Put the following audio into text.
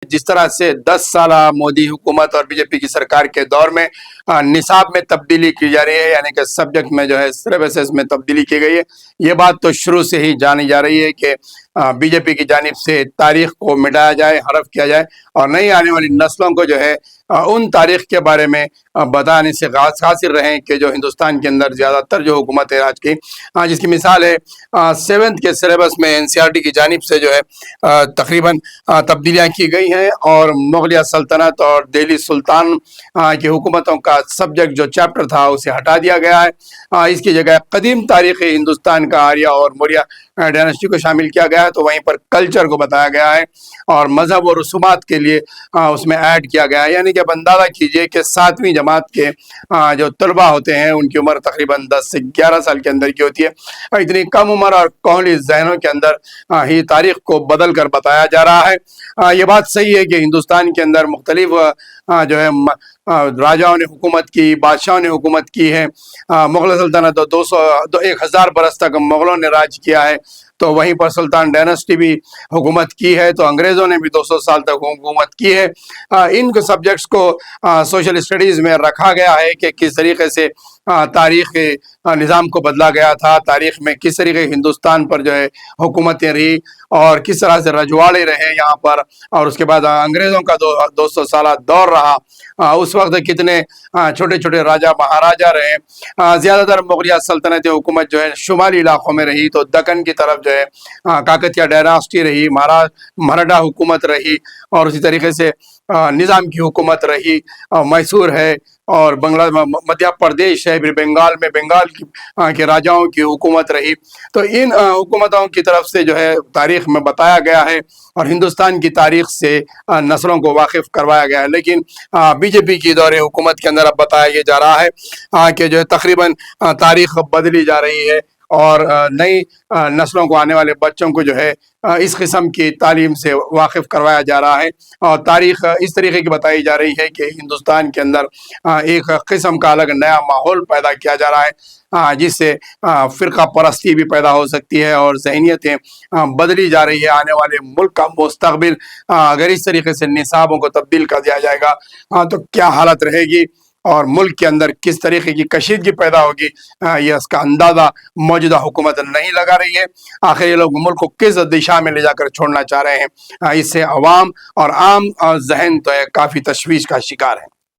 जिस तरह से 10 साल मोदी हुकूमत और बीजेपी की सरकार के दौर में निसाब में तब्दीली की जा रही है, यानी कि सब्जेक्ट में जो है सिलेबसेस में तब्दीली की गई है। ये बात तो शुरू से ही जानी जा रही है कि बीजेपी की जानिब से तारीख को मिटाया जाए, हरफ किया जाए और नई आने वाली नस्लों को जो है उन तारीख के बारे में बताने से कासिर रहें कि जो हिंदुस्तान के अंदर ज़्यादातर जो हुकूमत है आज की, जिसकी मिसाल है 7th के सिलेबस में NCERT की जानिब से जो है तकरीबन तब्दीलियाँ की गई हैं और मुगलिया सल्तनत और दिल्ली सुल्तान की हुकूमतों का सब्जेक्ट जो चैप्टर था उसे हटा दिया गया है। इसकी जगह कदीम तारीख़ हिंदुस्तान का आर्य और मौर्य डायनेस्टी को शामिल किया गया है, तो वहीं पर कल्चर को बताया गया है और मज़हब और रसूमात के लिए उसमें ऐड किया गया है। यानी कि अब अंदाज़ा कीजिए कि 7वीं जमात के जो तलबा होते हैं उनकी उम्र तकरीबन 10 से 11 साल के अंदर की होती है। इतनी कम उम्र और कोहली जहनों के अंदर ही तारीख को बदल कर बताया जा रहा है। ये बात सही है कि हिंदुस्तान के अंदर मुख्तलिफ जो है राजाओं ने हुकूमत की, बादशाहों ने हुकूमत की है। मुग़ल सल्तनत तो 1000 बरस तक मुग़लों ने राज किया है, तो वहीं पर सुल्तान डायनेस्टी भी हुकूमत की है, तो अंग्रेज़ों ने भी 200 साल तक हुकूमत की है। इन सब्जेक्ट्स को सोशल स्टडीज़ में रखा गया है कि किस तरीके से तारीख़ के निज़ाम को बदला गया था, तारीख़ में किस तरीके हिंदुस्तान पर जो है हुकूमतें रही और किस तरह से रजवाड़े रहे यहाँ पर, और उसके बाद अंग्रेज़ों का 200 साल दौर रहा। उस वक्त कितने छोटे छोटे राजा महाराजा रहे। ज़्यादातर मुग़लिया सल्तनत हुकूमत जो है शुमाली इलाक़ों में रही, तो दक्कन की तरफ जो है काकतिया डायनास्टी रही, मराठा हुकूमत रही और उसी तरीके से निज़ाम की हुकूमत रही। मैसूर है और मध्य प्रदेश है, फिर बंगाल में बंगाल के राजाओं की हुकूमत रही। तो इन हुकूमतों की तरफ से जो है तारीख़ में बताया गया है और हिंदुस्तान की तारीख़ से नस्लों को वाकिफ़ करवाया गया है। लेकिन बीजेपी की दौरे हुकूमत के अंदर अब बताया ये जा रहा है कि जो है तकरीबन तारीख़ बदली जा रही है और नई नस्लों को, आने वाले बच्चों को जो है इस किस्म की तालीम से वाकिफ़ करवाया जा रहा है और तारीख़ इस तरीके की बताई जा रही है कि हिंदुस्तान के अंदर एक किस्म का अलग नया माहौल पैदा किया जा रहा है, जिससे फ़िरका परस्ती भी पैदा हो सकती है और ज़हनियतें बदली जा रही है। आने वाले मुल्क का मुस्तक़बिल अगर इस तरीके से निसाबों को तब्दील कर दिया जाएगा तो क्या हालत रहेगी और मुल्क के अंदर किस तरीके की कशीदगी पैदा होगी, ये इसका अंदाज़ा मौजूदा हुकूमत नहीं लगा रही है। आखिर ये लोग मुल्क को किस दिशा में ले जाकर छोड़ना चाह रहे हैं, इससे अवाम और आम जहन तो काफ़ी तशवीश का शिकार है।